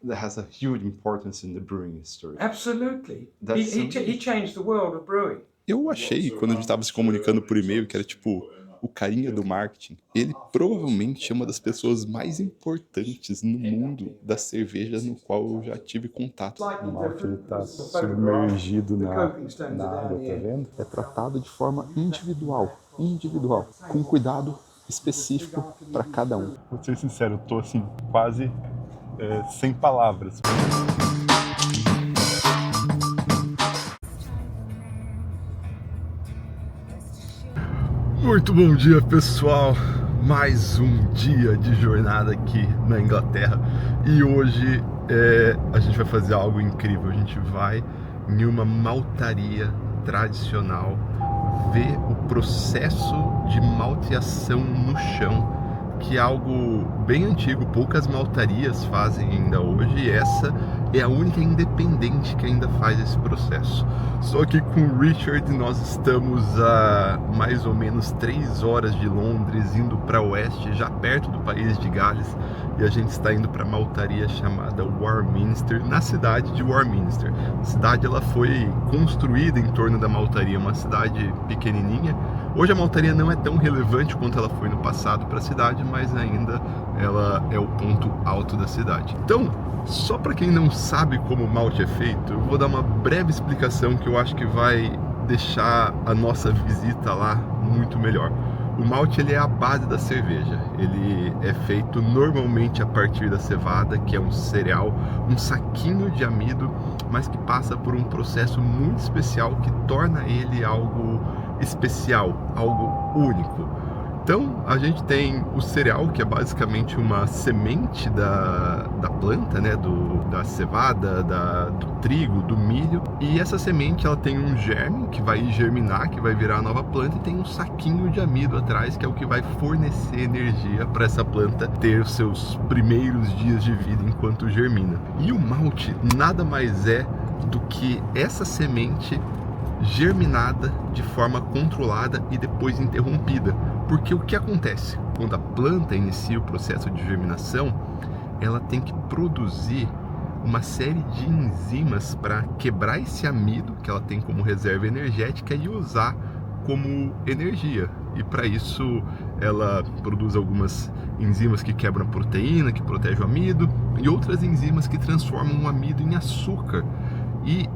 that has a huge importance in the brewing history. Absolutely. That's He changed the world of brewing. Eu achei, quando a gente estava se comunicando por e-mail, que era tipo o carinha do marketing. Ele provavelmente é uma das pessoas mais importantes no mundo da cerveja no qual eu já tive contato. O malte ele tá submergido na água, tá vendo? É tratado de forma individual, com cuidado específico para cada um. Vou ser sincero, eu tô assim, quase sem palavras. Muito bom dia, pessoal! Mais um dia de jornada aqui na Inglaterra. E hoje a gente vai fazer algo incrível. A gente vai em uma maltaria tradicional ver o processo de malteação no chão, que é algo bem antigo, poucas maltarias fazem ainda hoje, e essa é a única independente que ainda faz esse processo. Estou aqui com o Richard, nós estamos a mais ou menos 3 horas de Londres, indo para oeste, já perto do país de Gales, e a gente está indo para a maltaria chamada Warminster, na cidade de Warminster. A cidade ela foi construída em torno da maltaria, uma cidade pequenininha. Hoje a maltaria não é tão relevante quanto ela foi no passado para a cidade, mas ainda ela é o ponto alto da cidade. Então, só para quem não sabe como o malte é feito, eu vou dar uma breve explicação que eu acho que vai deixar a nossa visita lá muito melhor. O malte ele é a base da cerveja, ele é feito normalmente a partir da cevada, que é um cereal, um saquinho de amido, mas que passa por um processo muito especial que torna ele algo especial, algo único. Então a gente tem o cereal, que é basicamente uma semente da planta, né, da cevada, do trigo, do milho, e essa semente ela tem um germe que vai germinar, que vai virar a nova planta, e tem um saquinho de amido atrás, que é o que vai fornecer energia para essa planta ter os seus primeiros dias de vida enquanto germina. E o malte nada mais é do que essa semente germinada de forma controlada e depois interrompida. Porque o que acontece? Quando a planta inicia o processo de germinação, ela tem que produzir uma série de enzimas para quebrar esse amido que ela tem como reserva energética e usar como energia. E para isso ela produz algumas enzimas que quebram a proteína, que protege o amido, e outras enzimas que transformam o amido em açúcar. E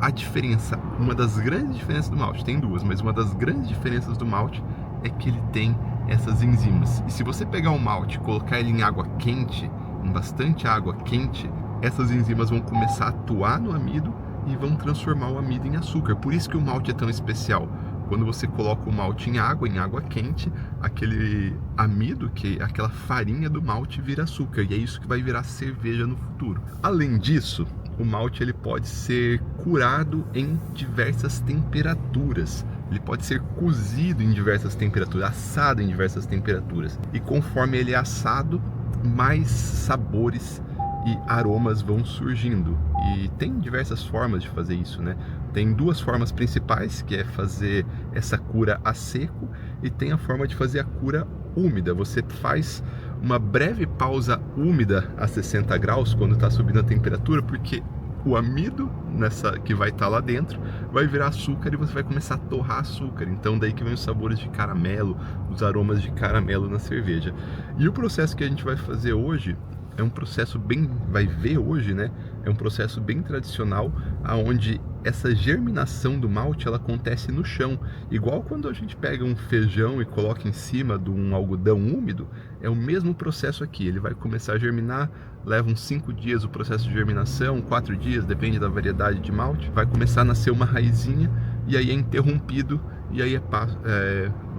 a diferença, uma das grandes diferenças do malte, tem duas, mas uma das grandes diferenças do malte é que ele tem essas enzimas. E se você pegar o malte e colocar ele em água quente, em bastante água quente, essas enzimas vão começar a atuar no amido e vão transformar o amido em açúcar. Por isso que o malte é tão especial. Quando você coloca o malte em água quente, aquele amido, aquela farinha do malte vira açúcar, e é isso que vai virar cerveja no futuro. Além disso, o malte ele pode ser curado em diversas temperaturas. Ele pode ser cozido em diversas temperaturas, assado em diversas temperaturas. E conforme ele é assado, mais sabores e aromas vão surgindo. E tem diversas formas de fazer isso, né? Tem duas formas principais, que é fazer essa cura a seco, e tem a forma de fazer a cura úmida. Você faz uma breve pausa úmida a 60 graus quando está subindo a temperatura, porque o amido que vai estar lá dentro vai virar açúcar e você vai começar a torrar açúcar. Então daí que vem os sabores de caramelo, os aromas de caramelo na cerveja. E o processo que a gente vai fazer hoje é um processo vai ver hoje, né? É um processo bem tradicional, aonde essa germinação do malte ela acontece no chão, igual quando a gente pega um feijão e coloca em cima de um algodão úmido. É o mesmo processo aqui. Ele vai começar a germinar, leva uns 5 dias o processo de germinação, 4 dias, depende da variedade de malte. Vai começar a nascer uma raizinha e aí é interrompido e aí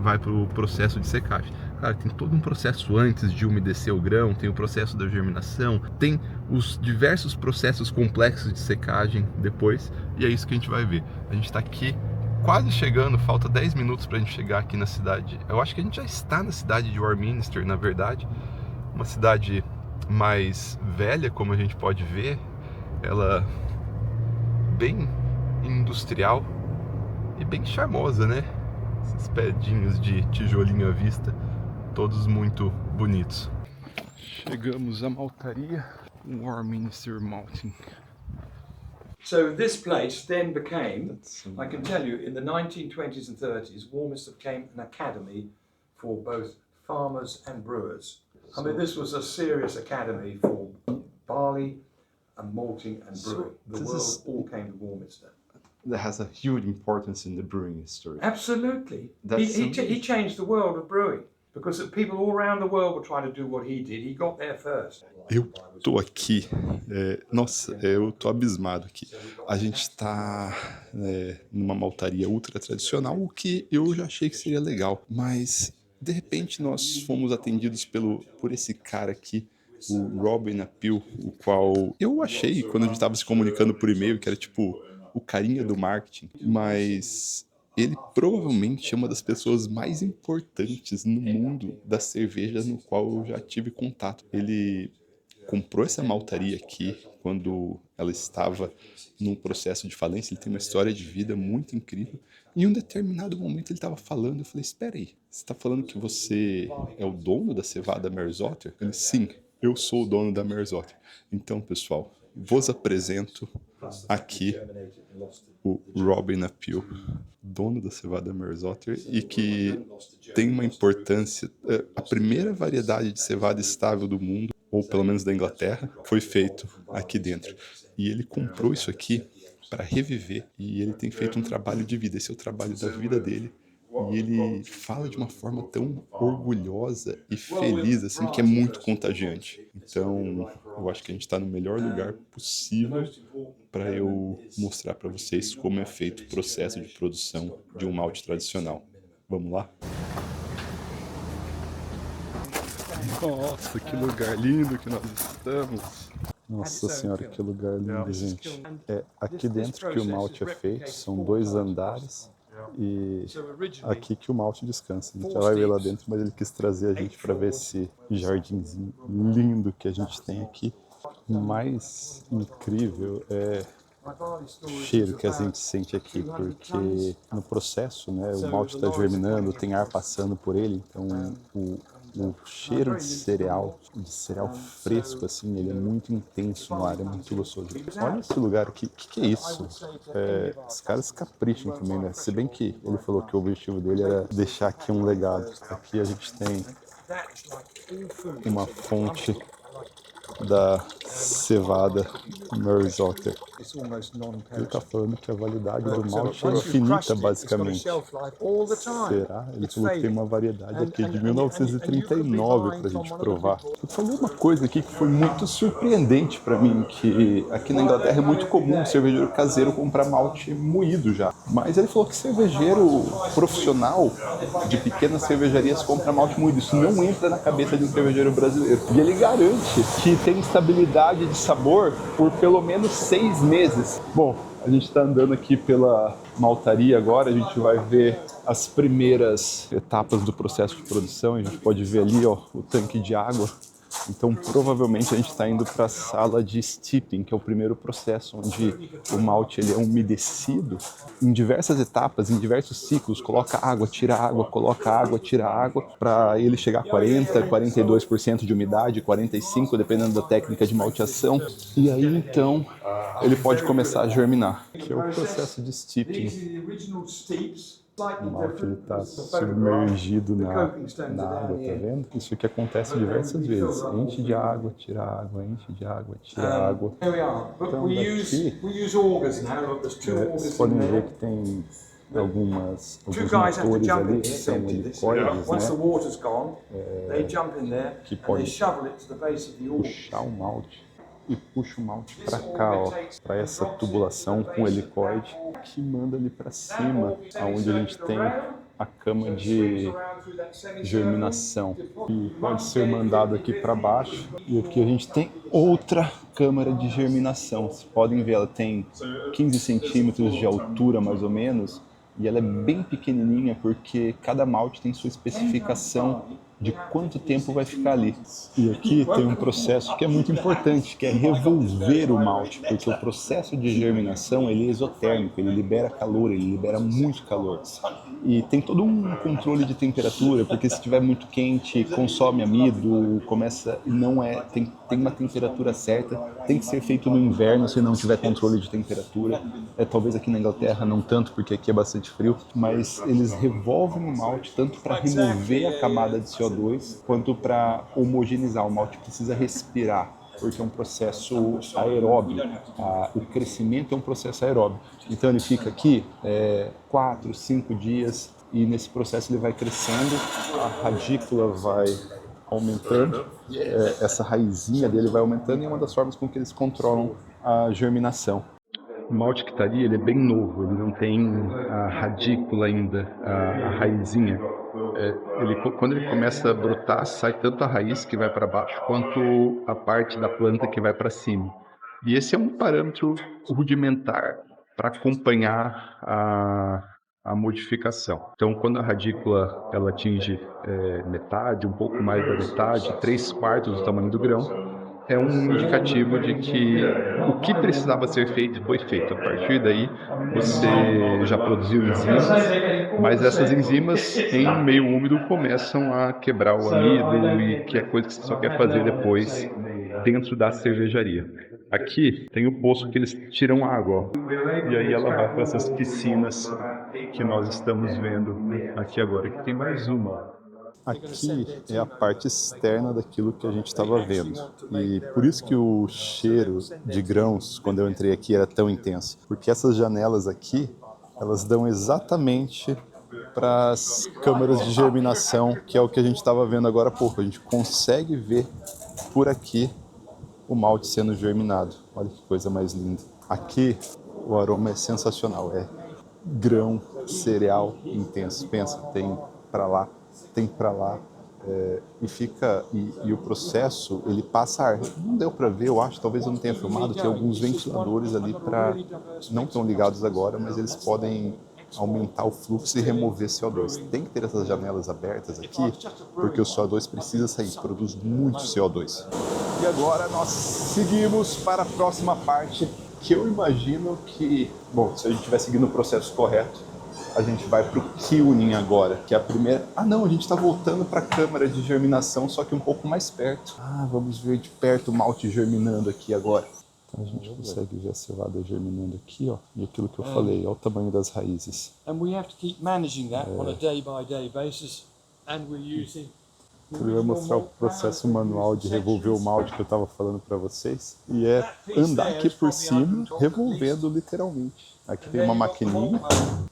vai para o processo de secagem. Cara, tem todo um processo antes de umedecer o grão, tem o processo da germinação, tem os diversos processos complexos de secagem depois, e é isso que a gente vai ver. A gente está aqui quase chegando, falta 10 minutos para a gente chegar aqui na cidade. Eu acho que a gente já está na cidade de Warminster, na verdade, uma cidade mais velha, como a gente pode ver, ela bem industrial e bem charmosa, né? Esses predinhos de tijolinho à vista, todos muito bonitos. Chegamos à maltaria, Warminster Malting. So this place then became, I can tell you, in the 1920s and 30s, Warminster became an academy for both farmers and brewers. I mean, this was a serious academy for barley and malting and brewing. The world all came to Warminster. That has a huge importance in the brewing history. Absolutely. That's He changed the world of brewing because people all around the world were trying to do what he did. He got there first. Eu tô aqui, nossa, eu tô abismado aqui. A gente tá numa maltaria ultra tradicional, o que eu já achei que seria legal, mas de repente nós fomos atendidos por esse cara aqui, o Robin Appill, o qual eu achei quando a gente tava se comunicando por e-mail que era tipo o carinha do marketing, mas ele provavelmente é uma das pessoas mais importantes no mundo da cerveja no qual eu já tive contato. Ele comprou essa maltaria aqui quando ela estava num processo de falência. Ele tem uma história de vida muito incrível. E em um determinado momento ele estava falando, eu falei, espera aí, você está falando que você é o dono da cevada Merzotter? Ele, sim, eu sou o dono da Merzotter. Então, pessoal, vos apresento aqui o Robin Appill, dono da cevada Merzotter, e que tem uma importância, a primeira variedade de cevada estável do mundo, ou pelo menos da Inglaterra, foi feito aqui dentro. E ele comprou isso aqui para reviver, e ele tem feito um trabalho de vida, esse é o trabalho da vida dele, e ele fala de uma forma tão orgulhosa e feliz, assim, que é muito contagiante. Então, eu acho que a gente está no melhor lugar possível para eu mostrar para vocês como é feito o processo de produção de um malte tradicional. Vamos lá? Nossa, que lugar lindo que nós estamos! Nossa senhora, que lugar lindo, gente. É aqui dentro que o malte é feito, são 2 andares. E aqui que o malte descansa. A gente já vai ver lá dentro, mas ele quis trazer a gente para ver esse jardinzinho lindo que a gente tem aqui. O mais incrível é o cheiro que a gente sente aqui, porque no processo, né, o malte está germinando, tem ar passando por ele, então o cheiro de cereal fresco, assim, ele é muito intenso no ar, é muito gostoso. Olha esse lugar aqui, o que é isso? Os caras capricham também, né? Se bem que ele falou que o objetivo dele era deixar aqui um legado. Aqui a gente tem uma fonte da cevada Merzotter. Ele está falando que a validade do malte é infinita, basicamente. Será? Ele falou que tem uma variedade aqui de 1939 para a gente provar. Eu falei uma coisa aqui que foi muito surpreendente para mim, que aqui na Inglaterra é muito comum o cervejeiro caseiro comprar malte moído já. Mas ele falou que cervejeiro profissional de pequenas cervejarias compra malte moído. Isso não entra na cabeça de um cervejeiro brasileiro. E ele garante que tem estabilidade de sabor por pelo menos 6 meses. Bom, a gente está andando aqui pela maltaria agora, a gente vai ver as primeiras etapas do processo de produção. A gente pode ver ali, ó, o tanque de água. Então, provavelmente a gente está indo para a sala de steeping, que é o primeiro processo onde o malte ele é umedecido em diversas etapas, em diversos ciclos. Coloca água, tira água, coloca água, tira água, para ele chegar a 40%, 42% de umidade, 45%, dependendo da técnica de malteação. E aí, então, ele pode começar a germinar, que é o processo de steeping. O malte está submergido na água, tá vendo? Isso que acontece diversas vezes. Enche de água, tira água, enche de água, tira água. Então daqui, vocês podem ver que tem alguns motores ali, que são helicóides, né? Que podem puxar o malte. E puxa o malte para cá, ó, para essa tubulação com helicoide que manda ali para cima, aonde a gente tem a cama de germinação, e pode ser mandado aqui para baixo. E aqui a gente tem outra câmara de germinação. Vocês podem ver, ela tem 15 centímetros de altura mais ou menos, e ela é bem pequenininha porque cada malte tem sua especificação de quanto tempo vai ficar ali. E aqui tem um processo que é muito importante, que é revolver o malte, porque o processo de germinação ele é exotérmico, ele libera calor, ele libera muito calor. E tem todo um controle de temperatura, porque se estiver muito quente, consome amido, começa, não é, tem tem uma temperatura certa, tem que ser feito no inverno se não tiver controle de temperatura. Talvez aqui na Inglaterra não tanto, porque aqui é bastante frio, mas eles revolvem o malte tanto para remover a camada de CO2 quanto para homogeneizar. O malte precisa respirar, porque é um processo aeróbio. O crescimento é um processo aeróbio. Então ele fica aqui 4, 5 dias e nesse processo ele vai crescendo, a radícula vai aumentando, essa raizinha dele vai aumentando e é uma das formas com que eles controlam a germinação. O malte que está ali, ele é bem novo, ele não tem a radícula ainda, a raizinha. Quando ele começa a brotar, sai tanto a raiz que vai para baixo, quanto a parte da planta que vai para cima. E esse é um parâmetro rudimentar para acompanhar a modificação. Então, quando a radícula ela atinge metade, um pouco mais da metade, 3/4 do tamanho do grão, é um indicativo de que o que precisava ser feito foi feito. A partir daí, você já produziu enzimas, mas essas enzimas, em meio úmido, começam a quebrar o amido, e que é coisa que você só quer fazer depois dentro da cervejaria. Aqui tem o poço que eles tiram água, ó, e aí ela vai para essas piscinas que nós estamos vendo aqui agora. Aqui tem mais uma. Aqui é a parte externa daquilo que a gente estava vendo. E por isso que o cheiro de grãos, quando eu entrei aqui, era tão intenso. Porque essas janelas aqui, elas dão exatamente para as câmaras de germinação, que é o que a gente estava vendo agora há pouco. A gente consegue ver por aqui o malte sendo germinado. Olha que coisa mais linda. Aqui o aroma é sensacional. É grão, cereal intenso. Pensa, tem para lá, tem para lá, e o processo ele passa ar. Não deu para ver, eu acho, talvez eu não tenha filmado, tem alguns ventiladores ali não estão ligados agora, mas eles podem aumentar o fluxo e remover CO2. Tem que ter essas janelas abertas aqui, porque o CO2 precisa sair, produz muito CO2. E agora nós seguimos para a próxima parte, que eu imagino que, bom, se a gente estiver seguindo o processo correto, a gente vai para o kilning agora, que é a primeira... Ah não, a gente está voltando para a câmara de germinação, só que um pouco mais perto. Vamos ver de perto o malte germinando aqui agora. Então a gente consegue ver a cevada germinando aqui, ó, e aquilo que eu falei, olha o tamanho das raízes. And we have to keep managing that on a day-by-day basis, and we're using... Eu ia mostrar o processo manual de revolver o malte que eu estava falando para vocês, e é andar aqui por cima, revolvendo literalmente. Aqui tem uma maquininha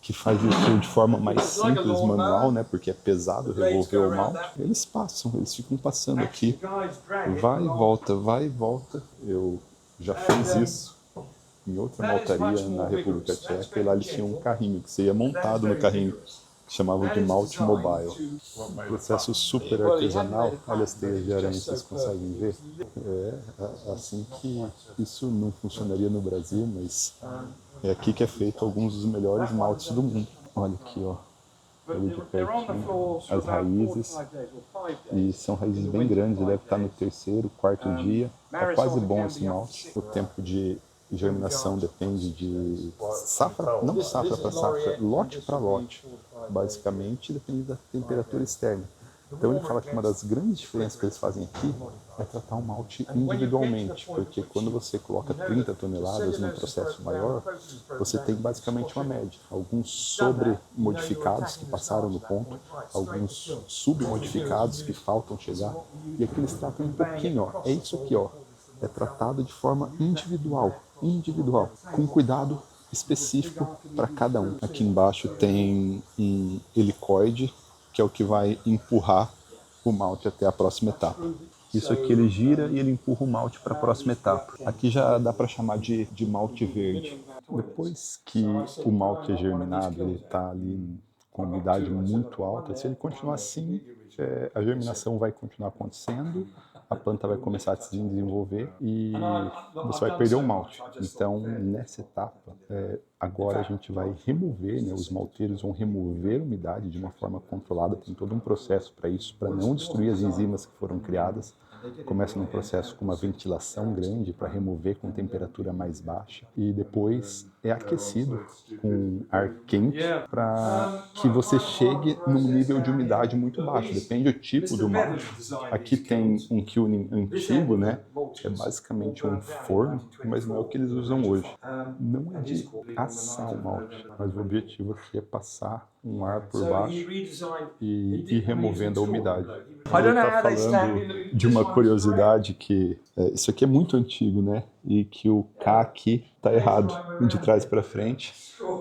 que faz isso de forma mais simples, manual, né? Porque é pesado revolver o malte. Eles ficam passando aqui. Vai e volta, vai e volta. Eu já fiz isso em outra maltaria na República Tcheca, e lá eles tinham um carrinho, que você ia montado no carrinho, que chamavam de Malt Mobile. Um processo super artesanal. Olha as teias de aranha, vocês conseguem ver? É assim que isso não funcionaria no Brasil, mas é aqui que é feito alguns dos melhores maltes do mundo. Olha aqui, ó. Ali de pertinho, as raízes. E são raízes bem grandes, deve estar no 3º, 4º dia. Tá quase bom esse malte. O tempo de germinação depende de safra, não safra para safra, lote para lote. Basicamente depende da temperatura externa. Então ele fala que uma das grandes diferenças que eles fazem aqui é tratar o malte individualmente, porque quando você coloca 30 toneladas num processo maior, você tem basicamente uma média. Alguns sobre-modificados que passaram no ponto, alguns submodificados que faltam chegar, e aqui eles tratam um pouquinho, ó. É isso aqui, ó. É tratado de forma individual, com cuidado específico para cada um. Aqui embaixo tem um helicoide, que é o que vai empurrar o malte até a próxima etapa. Isso aqui ele gira e ele empurra o malte para a próxima etapa. Aqui já dá para chamar de malte verde. Depois que o malte é germinado, ele está ali com umidade muito alta, se ele continuar assim, a germinação vai continuar acontecendo, a planta vai começar a se desenvolver e você vai perder o malte. Então, nessa etapa, agora a gente vai remover, né, os malteiros vão remover a umidade de uma forma controlada, tem todo um processo para isso, para não destruir as enzimas que foram criadas. Começa num processo com uma ventilação grande para remover com temperatura mais baixa e depois é aquecido com ar quente para que você chegue num nível de umidade muito baixo. Depende do tipo do malte. Aqui tem um kilning antigo, né? é basicamente um forno, mas não é o que eles usam hoje. Não é de assar o malte, mas o objetivo aqui é passar um ar por baixo e ir removendo a umidade. Ele está falando de uma curiosidade que isso aqui é muito antigo, né? E que o K aqui está errado, de trás para frente,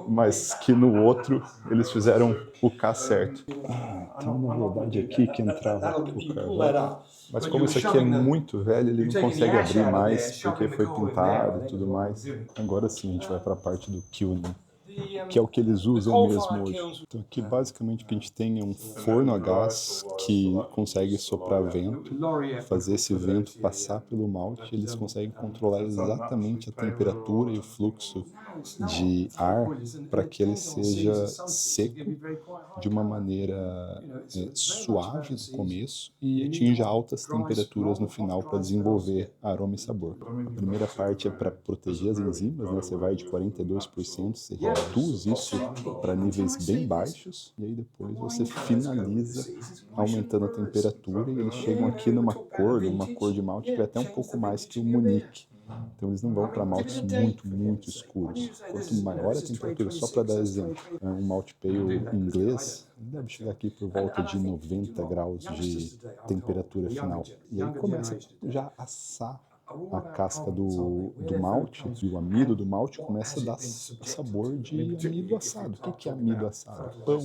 mas que no outro eles fizeram o K certo. Então, na verdade, aqui que entrava o carvão. Mas como isso aqui é muito velho, ele não consegue abrir mais, porque foi pintado e tudo mais. Agora sim a gente vai para a parte do kilning, que é o que eles usam mesmo hoje. Então aqui basicamente o que a gente tem é um forno a gás que consegue soprar vento, fazer esse vento passar pelo malte, eles conseguem controlar exatamente a temperatura e o fluxo de ar para que ele seja seco de uma maneira suave no começo e atinja altas temperaturas no final para desenvolver aroma e sabor. A primeira parte é para proteger as enzimas, né? Você vai de 42%, você reduz isso para níveis bem baixos e aí depois você finaliza aumentando a temperatura e eles chegam aqui numa cor de malte que é até um pouco mais que o Munique. Então eles não vão para maltes muito escuros. Quanto maior a temperatura, só para dar exemplo, um malt pale inglês deve chegar aqui por volta de 90 graus de temperatura final. E aí começa já a assar a casca do malte, e o amido do malte começa a dar sabor de amido assado. O que é amido assado? Pão,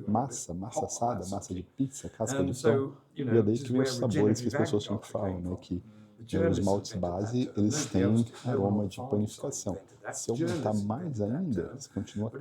massa assada, massa de pizza, casca de pão. E é daí que vem os sabores que as pessoas sempre falam, né? Que os maltes base, eles têm aroma de panificação. Se aumentar mais ainda, você continua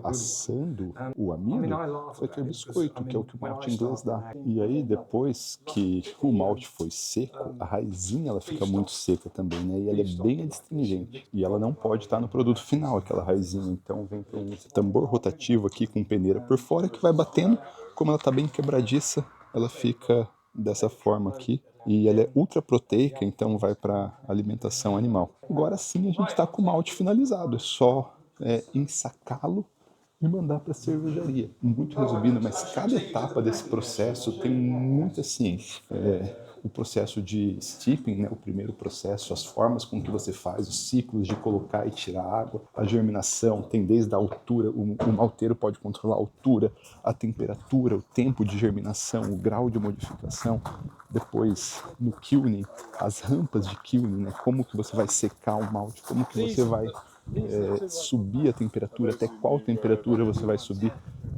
assando o amido, vai ter biscoito, que é o que o malte inglês dá. E aí, depois que o malte foi seco, a raizinha ela fica muito seca também, né? E ela é bem astringente. E ela não pode estar no produto final, aquela raizinha. Então, vem para um tambor rotativo aqui com peneira por fora que vai batendo. Como ela está bem quebradiça, ela fica dessa forma aqui. E ela é ultra proteica, então vai para alimentação animal. Agora sim a gente está com o malte finalizado, é só ensacá-lo e mandar para a cervejaria. Muito resumido, mas cada etapa desse processo tem muita ciência. O processo de steeping, né, o primeiro processo, as formas com que você faz, os ciclos de colocar e tirar água, a germinação, tem desde a altura, o malteiro pode controlar a altura, a temperatura, o tempo de germinação, o grau de modificação. Depois, no kilning, as rampas de kilning, né, como que você vai secar o malte, como que você vai subir a temperatura, até qual temperatura você vai subir.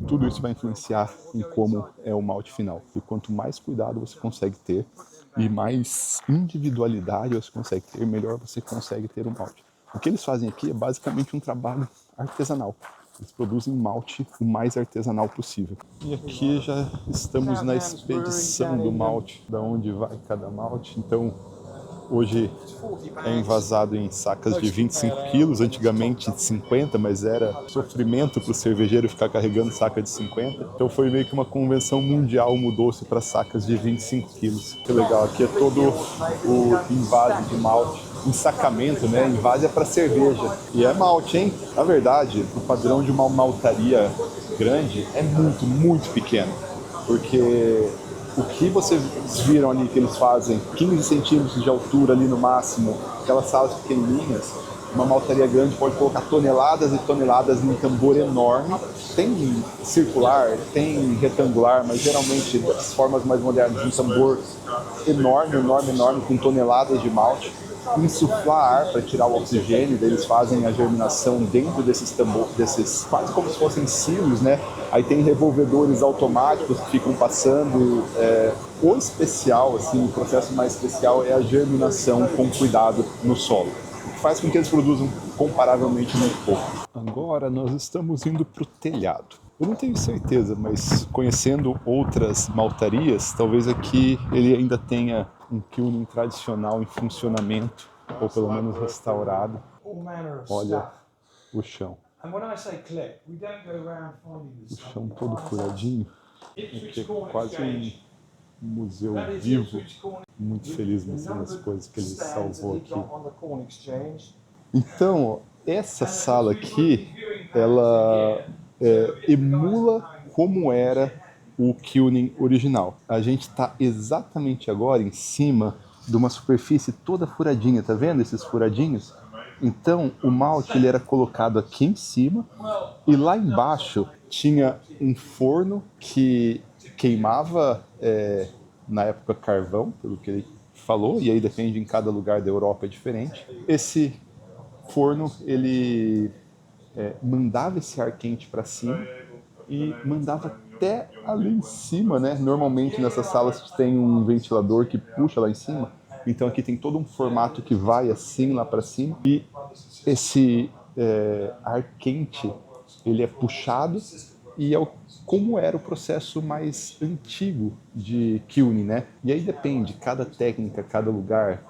Tudo isso vai influenciar em como é o malte final. E quanto mais cuidado você consegue ter e mais individualidade você consegue ter, melhor você consegue ter o malte. O que eles fazem aqui é basicamente um trabalho artesanal. Eles produzem um malte o mais artesanal possível. E aqui já estamos na expedição do malte, da onde vai cada malte. Então, hoje é envasado em sacas de 25 quilos, antigamente 50, mas era sofrimento para o cervejeiro ficar carregando saca de 50. Então foi meio que uma convenção mundial, mudou-se para sacas de 25 quilos. Que legal, aqui é todo o invase de malte, ensacamento, né? Invase é para cerveja. E é malte, hein? Na verdade, o padrão de uma maltaria grande é muito pequeno, porque o que vocês viram ali que eles fazem, 15 centímetros de altura ali no máximo, aquelas salas pequenininhas, uma maltaria grande pode colocar toneladas e toneladas em um tambor enorme. Tem circular, tem retangular, mas geralmente das formas mais modernas, um tambor enorme, com toneladas de malte. Insuflar ar para tirar o oxigênio, daí eles fazem a germinação dentro desses tambores, quase como se fossem silos, né? Aí tem revolvedores automáticos que ficam passando. O especial, assim, o processo mais especial é a germinação com cuidado no solo, o que faz com que eles produzam comparavelmente muito pouco. Agora nós estamos indo para o telhado. Eu não tenho certeza, mas conhecendo outras maltarias, talvez aqui ele ainda tenha um kilning tradicional em funcionamento, ou pelo menos restaurado. Olha o chão. O chão todo furadinho. Aqui é quase um museu vivo. Muito feliz mostrando as coisas que ele salvou aqui. Então, essa sala aqui, ela emula como era o kilning original. A gente está exatamente agora em cima de uma superfície toda furadinha, tá vendo esses furadinhos? Então o malte ele era colocado aqui em cima e lá embaixo tinha um forno que queimava na época carvão, pelo que ele falou, e aí depende, em cada lugar da Europa é diferente. Esse forno ele mandava esse ar quente para cima e mandava até ali em cima, né? Normalmente nessas salas tem um ventilador que puxa lá em cima, então aqui tem todo um formato que vai assim lá para cima e esse ar quente ele é puxado e como era o processo mais antigo de kiln, né? E aí depende, cada técnica, cada lugar.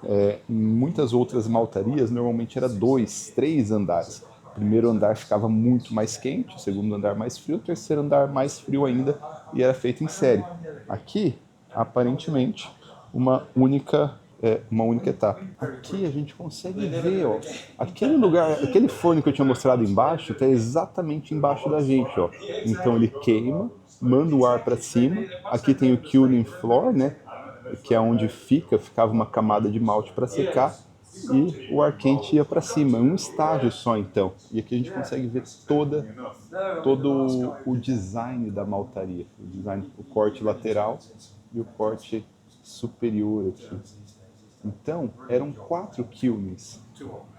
Em muitas outras maltarias normalmente era 2, 3 andares. O primeiro andar ficava muito mais quente, o segundo andar mais frio, o terceiro andar mais frio ainda, e era feito em série. Aqui, aparentemente, uma única etapa. Aqui a gente consegue ver, ó, aquele lugar, aquele forno que eu tinha mostrado embaixo, está exatamente embaixo da gente, ó. Então ele queima, manda o ar para cima. Aqui tem o kiln floor, né, que é onde ficava uma camada de malte para secar. E o ar quente ia para cima, um estágio só então. E aqui a gente consegue ver todo o design da maltaria, o corte lateral e o corte superior aqui. Então, eram 4 kilns.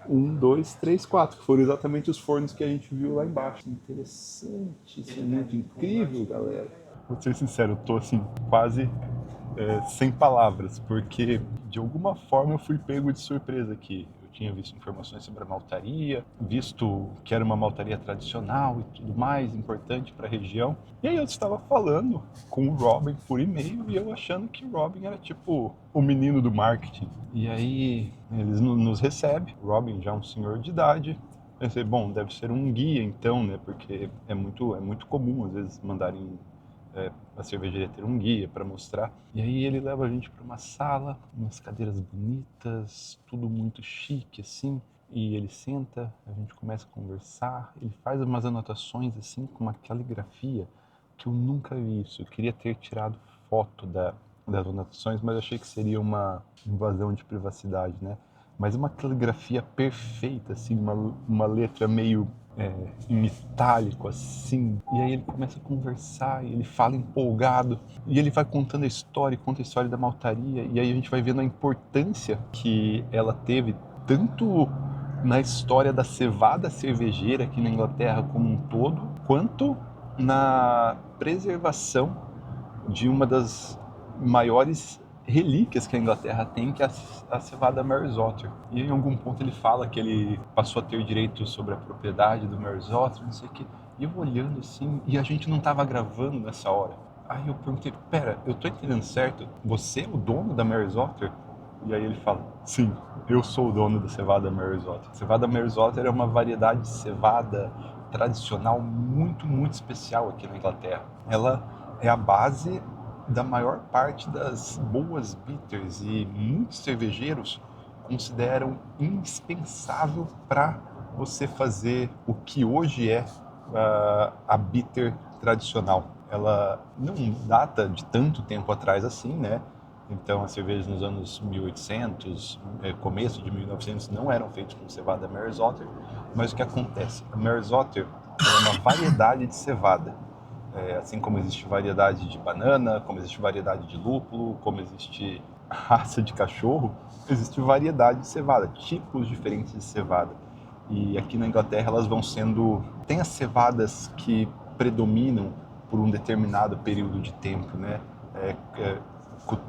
1, 2, 3, 4, que foram exatamente os fornos que a gente viu lá embaixo. Interessante, isso é muito incrível, galera. Vou ser sincero, eu tô assim, quase sem palavras, porque de alguma forma eu fui pego de surpresa aqui. Eu tinha visto informações sobre a maltaria, visto que era uma maltaria tradicional e tudo mais, importante para a região. E aí eu estava falando com o Robin por e-mail e eu achando que o Robin era tipo o menino do marketing. E aí eles nos recebem, o Robin já é um senhor de idade. Pensei, bom, deve ser um guia então, né? Porque é muito comum às vezes mandarem a cervejaria ter um guia para mostrar. E aí ele leva a gente para uma sala, umas cadeiras bonitas, tudo muito chique assim. E ele senta, a gente começa a conversar, ele faz umas anotações assim com uma caligrafia que eu nunca vi isso. Eu queria ter tirado foto das anotações, mas achei que seria uma invasão de privacidade, né? Mas uma caligrafia perfeita, assim, uma letra meio em metálico, assim. E aí ele começa a conversar, e ele fala empolgado, e ele vai contando a história, conta a história da maltaria, e aí a gente vai vendo a importância que ela teve, tanto na história da cevada cervejeira aqui na Inglaterra como um todo, quanto na preservação de uma das maiores relíquias que a Inglaterra tem, que é a cevada Mary's Otter. E em algum ponto ele fala que ele passou a ter direito sobre a propriedade do Mary's Otter, não sei o quê. E eu olhando assim, e a gente não estava gravando nessa hora. Aí eu perguntei, pera, eu tô entendendo certo? Você é o dono da Mary's Otter? E aí ele fala, sim, eu sou o dono da cevada Mary's Otter. A cevada Mary's Otter é uma variedade de cevada tradicional muito, muito especial aqui na Inglaterra. Ela é a base da maior parte das boas bitters e muitos cervejeiros consideram indispensável para você fazer o que hoje é a bitter tradicional. Ela não data de tanto tempo atrás assim, né? Então as cervejas nos anos 1800, começo de 1900 não eram feitas com cevada Mary's Otter, mas o que acontece? A Mary's Otter é uma variedade de cevada. Assim como existe variedade de banana, como existe variedade de lúpulo, como existe raça de cachorro, existe variedade de cevada, tipos diferentes de cevada. E aqui na Inglaterra elas vão sendo... Tem as cevadas que predominam por um determinado período de tempo, né?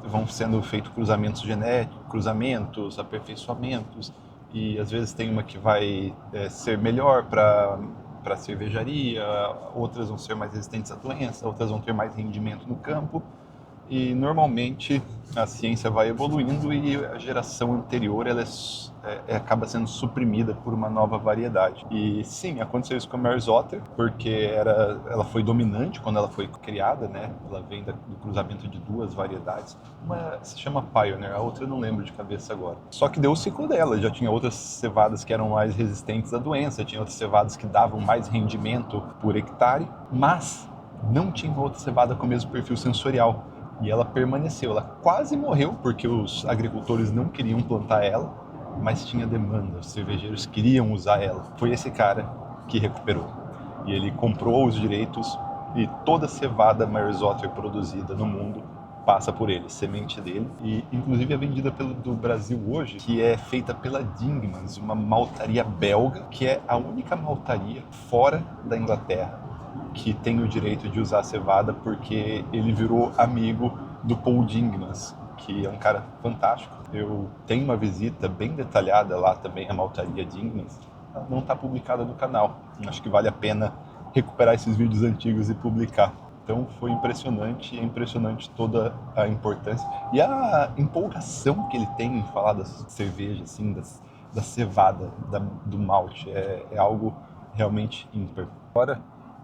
Vão sendo feitos cruzamentos genéticos, cruzamentos, aperfeiçoamentos, e às vezes tem uma que vai ser melhor para cervejaria, outras vão ser mais resistentes à doença, outras vão ter mais rendimento no campo, e normalmente a ciência vai evoluindo e a geração anterior ela acaba sendo suprimida por uma nova variedade. E sim, aconteceu isso com a Mary's Otter, porque ela foi dominante quando ela foi criada, né? Ela vem do cruzamento de duas variedades. Uma se chama Pioneer, a outra eu não lembro de cabeça agora. Só que deu o ciclo dela, já tinha outras cevadas que eram mais resistentes à doença, tinha outras cevadas que davam mais rendimento por hectare, mas não tinha outra cevada com o mesmo perfil sensorial. E ela permaneceu, ela quase morreu porque os agricultores não queriam plantar ela, mas tinha demanda, os cervejeiros queriam usar ela. Foi esse cara que recuperou. E ele comprou os direitos e toda a cevada Maris Otter produzida no mundo passa por ele, semente dele. E inclusive é vendida do Brasil hoje, que é feita pela Dingmans, uma maltaria belga, que é a única maltaria fora da Inglaterra que tem o direito de usar a cevada, porque ele virou amigo do Paul Dingmans, que é um cara fantástico. Eu tenho uma visita bem detalhada lá também, a maltaria Dingmans. Ela não está publicada no canal. Acho que vale a pena recuperar esses vídeos antigos e publicar. Então foi impressionante, é impressionante toda a importância e a empolgação que ele tem em falar das cervejas, assim, da cevada, do malte. É algo realmente ímpar. Agora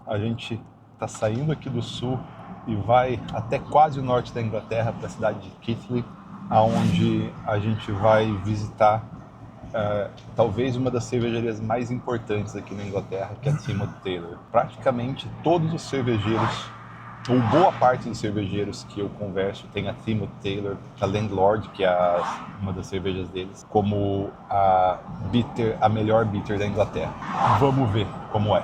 a gente está saindo aqui do sul e vai até quase o norte da Inglaterra, para a cidade de Keighley, aonde a gente vai visitar talvez uma das cervejarias mais importantes aqui na Inglaterra, que é a Timothy Taylor. Praticamente todos os cervejeiros, ou boa parte dos cervejeiros que eu converso, tem a Timothy Taylor, a Landlord, que é uma das cervejas deles, como a melhor bitter da Inglaterra. Vamos ver como é.